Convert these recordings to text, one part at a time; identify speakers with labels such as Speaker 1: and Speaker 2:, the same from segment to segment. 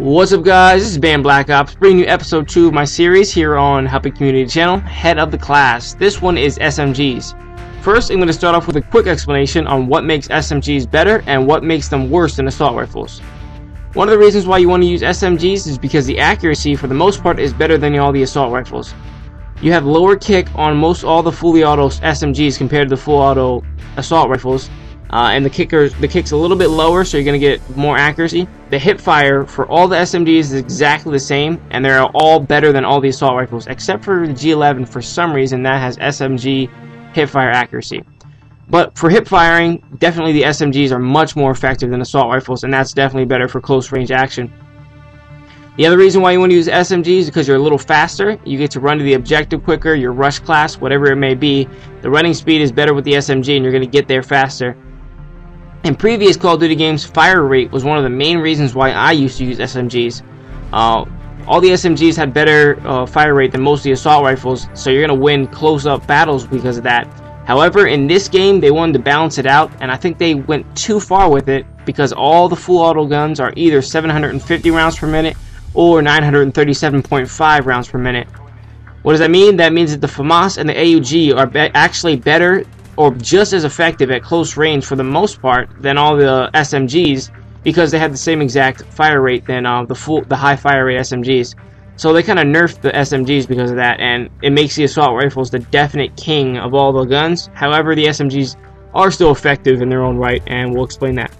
Speaker 1: What's up, guys? This is Bamblakopz, bringing you episode 2 of my series here on Hupit Community channel, Head of the Class. This one is SMGs. First, I'm going to start off with a quick explanation on what makes SMGs better and what makes them worse than assault rifles. One of the reasons why you want to use SMGs is because the accuracy, for the most part, is better than all the assault rifles. You have lower kick on all the fully auto SMGs compared to the full auto assault rifles. And the kick's a little bit lower, so you're going to get more accuracy. The hip fire for all the SMGs is exactly the same, and they're all better than all the assault rifles, except for the G11. For some reason, that has SMG hip fire accuracy. But for hip firing, definitely the SMGs are much more effective than assault rifles, and that's definitely better for close range action. The other reason why you want to use SMGs is because you're a little faster. You get to run to the objective quicker, your rush class, whatever it may be. The running speed is better with the SMG, and you're going to get there faster. In previous Call of Duty games, fire rate was one of the main reasons why I used to use SMGs. All the SMGs had better fire rate than most of the assault rifles, so you're going to win close-up battles because of that. However, in this game, they wanted to balance it out, and I think they went too far with it because all the full auto guns are either 750 rounds per minute or 937.5 rounds per minute. What does that mean? That means that the FAMAS and the AUG are actually better or just as effective at close range for the most part than all the SMGs, because they have the same exact fire rate than the high fire rate SMGs. So they kind of nerfed the SMGs because of that, and it makes the assault rifles the definite king of all the guns. However, the SMGs are still effective in their own right, and we'll explain that.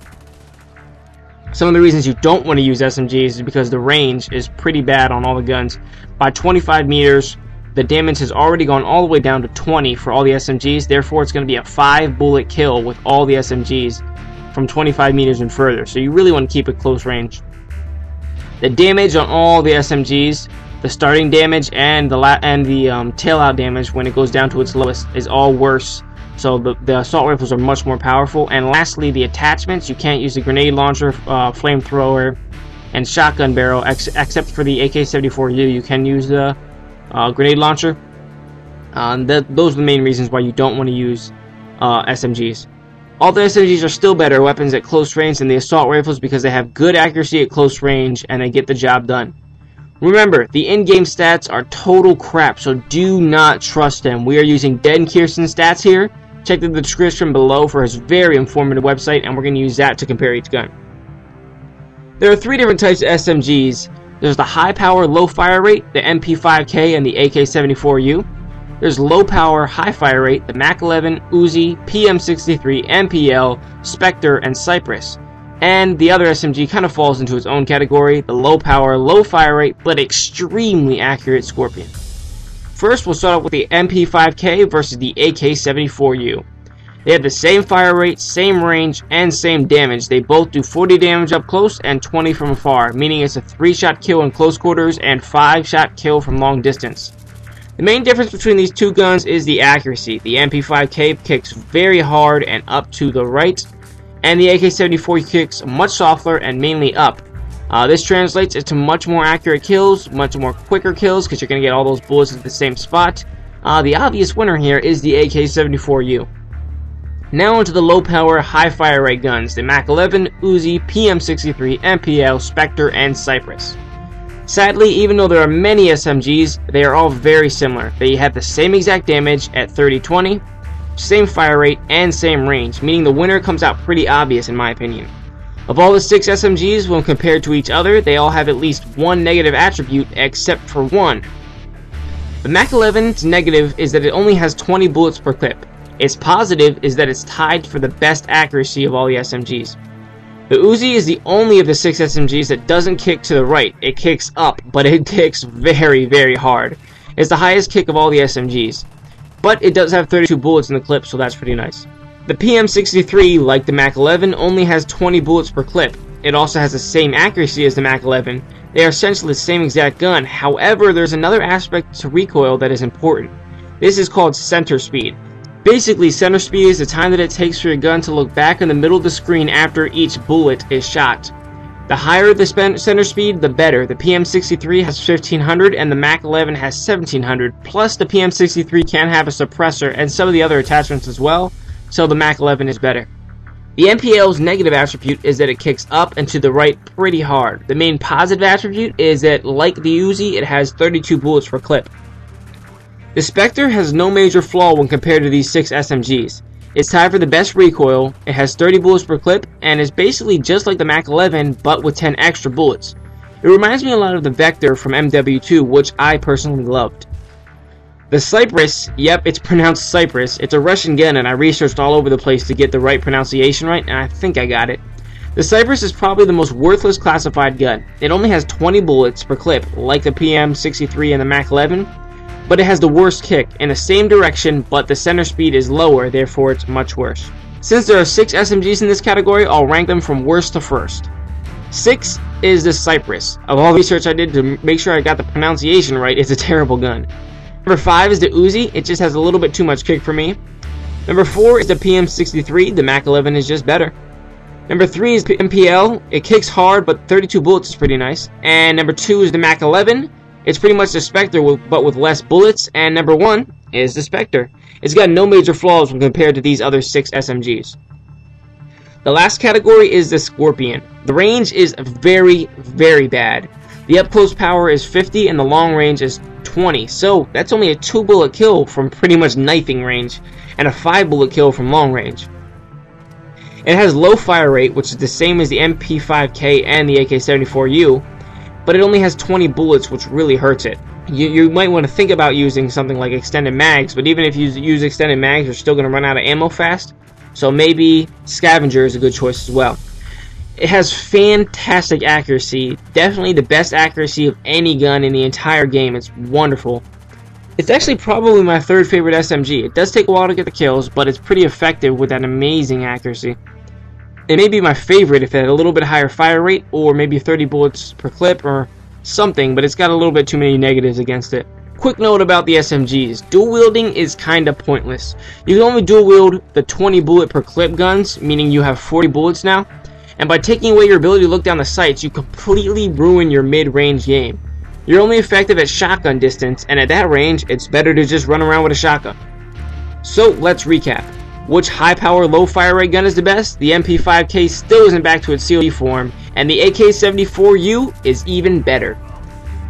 Speaker 1: Some of the reasons you don't want to use SMGs is because the range is pretty bad on all the guns. By 25 meters, the damage has already gone all the way down to 20 for all the SMGs, therefore it's going to be a 5-bullet kill with all the SMGs from 25 meters and further, so you really want to keep it close range. The damage on all the SMGs, the starting damage and the tail out damage when it goes down to its lowest, is all worse, so the assault rifles are much more powerful. And lastly, the attachments, you can't use the grenade launcher, flamethrower, and shotgun barrel, except for the AK-74U. You can use the grenade launcher. Those are the main reasons why you don't want to use SMGs. All the SMGs are still better weapons at close range than the assault rifles because they have good accuracy at close range and they get the job done. Remember, the in-game stats are total crap, so do not trust them. We are using Den Kirson stats here. Check the description below for his very informative website, and we're going to use that to compare each gun. There are 3 different types of SMGs. There's the high power, low fire rate, the MP5K and the AK-74U. There's low power, high fire rate, the Mac-11, Uzi, PM63, MPL, Spectre, and Cypress. And the other SMG kind of falls into its own category, the low power, low fire rate, but extremely accurate Scorpion. First, we'll start off with the MP5K versus the AK-74U. They have the same fire rate, same range, and same damage. They both do 40 damage up close and 20 from afar, meaning it's a 3-shot kill in close quarters and 5-shot kill from long distance. The main difference between these two guns is the accuracy. The MP5K kicks very hard and up to the right, and the AK-74 kicks much softer and mainly up. This translates into much more accurate kills, much more quicker kills, because you're going to get all those bullets at the same spot. The obvious winner here is the AK-74U. Now onto the low power, high fire rate guns, the Mac-11, Uzi, PM63, MPL, Spectre, and Cypress. Sadly, even though there are many SMGs, they are all very similar. They have the same exact damage at 30-20, same fire rate, and same range, meaning the winner comes out pretty obvious in my opinion. Of all the 6 SMGs, when compared to each other, they all have at least one negative attribute except for one. The Mac-11's negative is that it only has 20 bullets per clip. Its positive is that it's tied for the best accuracy of all the SMGs. The Uzi is the only of the 6 SMGs that doesn't kick to the right. It kicks up, but it kicks very, very hard. It's the highest kick of all the SMGs. But it does have 32 bullets in the clip, so that's pretty nice. The PM63, like the Mac-11, only has 20 bullets per clip. It also has the same accuracy as the Mac-11. They are essentially the same exact gun. However, there's another aspect to recoil that is important. This is called center speed. Basically, center speed is the time that it takes for your gun to look back in the middle of the screen after each bullet is shot. The higher the center speed, the better. The PM63 has 1500 and the Mac-11 has 1700, plus the PM63 can have a suppressor and some of the other attachments as well, so the Mac-11 is better. The MPL's negative attribute is that it kicks up and to the right pretty hard. The main positive attribute is that, like the Uzi, it has 32 bullets per clip. The Spectre has no major flaw when compared to these 6 SMGs. It's tied for the best recoil, it has 30 bullets per clip, and is basically just like the Mac 11 but with 10 extra bullets. It reminds me a lot of the Vector from MW2, which I personally loved. The Cypress, yep, it's pronounced Cypress. It's a Russian gun, and I researched all over the place to get the right pronunciation right, and I think I got it. The Cypress is probably the most worthless classified gun. It only has 20 bullets per clip, like the PM63 and the Mac 11, but it has the worst kick in the same direction, but the center speed is lower, therefore it's much worse. Since there are 6 SMGs in this category, I'll rank them from worst to first. 6 is the Cypress. Of all the research I did to make sure I got the pronunciation right, it's a terrible gun. Number 5 is the Uzi. It just has a little bit too much kick for me. Number 4 is the PM63. The Mac 11 is just better. Number 3 is MPL. It kicks hard, but 32 bullets is pretty nice. And number 2 is the Mac 11. It's pretty much the Spectre, but with less bullets. And number 1 is the Spectre. It's got no major flaws when compared to these other 6 SMGs. The last category is the Scorpion. The range is very, very bad. The up-close power is 50 and the long range is 20, so that's only a 2-bullet kill from pretty much knifing range and a 5-bullet kill from long range. It has low fire rate, which is the same as the MP5K and the AK-74U, but it only has 20 bullets, which really hurts it. You might want to think about using something like extended mags, but even if you use extended mags, you're still going to run out of ammo fast, so maybe Scavenger is a good choice as well. It has fantastic accuracy, definitely the best accuracy of any gun in the entire game. It's wonderful. It's actually probably my 3rd favorite SMG. It does take a while to get the kills, but it's pretty effective with that amazing accuracy. It may be my favorite if it had a little bit higher fire rate, or maybe 30 bullets per clip or something, but it's got a little bit too many negatives against it. Quick note about the SMGs. Dual wielding is kinda pointless. You can only dual wield the 20 bullet per clip guns, meaning you have 40 bullets now. And by taking away your ability to look down the sights, you completely ruin your mid-range game. You're only effective at shotgun distance, and at that range, it's better to just run around with a shotgun. So, let's recap. Which high-power, low-fire rate gun is the best? The MP5K still isn't back to its COD form, and the AK-74U is even better.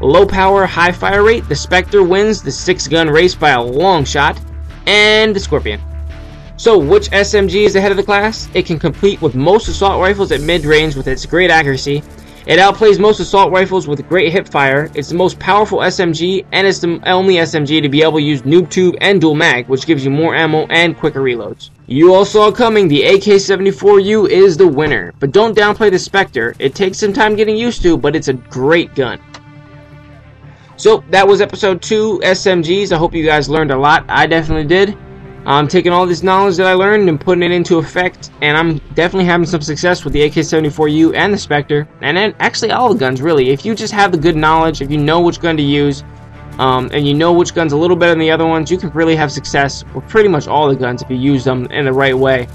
Speaker 1: Low-power, high-fire rate, the Spectre wins the 6-gun race by a long shot, and the Scorpion. So, which SMG is ahead of the class? It can compete with most assault rifles at mid-range with its great accuracy. It outplays most assault rifles with great hipfire. It's the most powerful SMG, and it's the only SMG to be able to use noobtube and dual mag, which gives you more ammo and quicker reloads. You all saw it coming, the AK-74U is the winner. But don't downplay the Spectre. It takes some time getting used to, but it's a great gun. So, that was episode 2, SMGs. I hope you guys learned a lot. I definitely did. I'm taking all this knowledge that I learned and putting it into effect, and I'm definitely having some success with the AK-74U and the Spectre, and then actually all the guns, really. If you just have the good knowledge, if you know which gun to use, and you know which gun's a little better than the other ones, you can really have success with pretty much all the guns if you use them in the right way.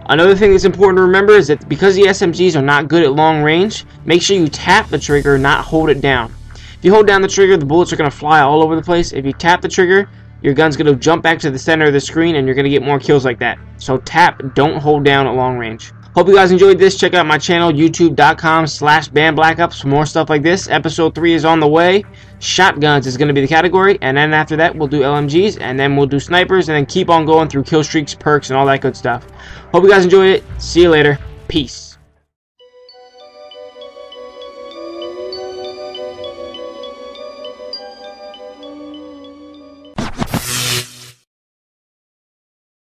Speaker 1: Another thing that's important to remember is that because the SMGs are not good at long range, make sure you tap the trigger, not hold it down. If you hold down the trigger, the bullets are going to fly all over the place. If you tap the trigger, your gun's going to jump back to the center of the screen and you're going to get more kills like that. So tap, don't hold down at long range. Hope you guys enjoyed this. Check out my channel, youtube.com/Bamblakopz for more stuff like this. Episode 3 is on the way. Shotguns is going to be the category, and then after that we'll do LMGs, and then we'll do snipers, and then keep on going through kill streaks, perks, and all that good stuff. Hope you guys enjoyed it. See you later. Peace.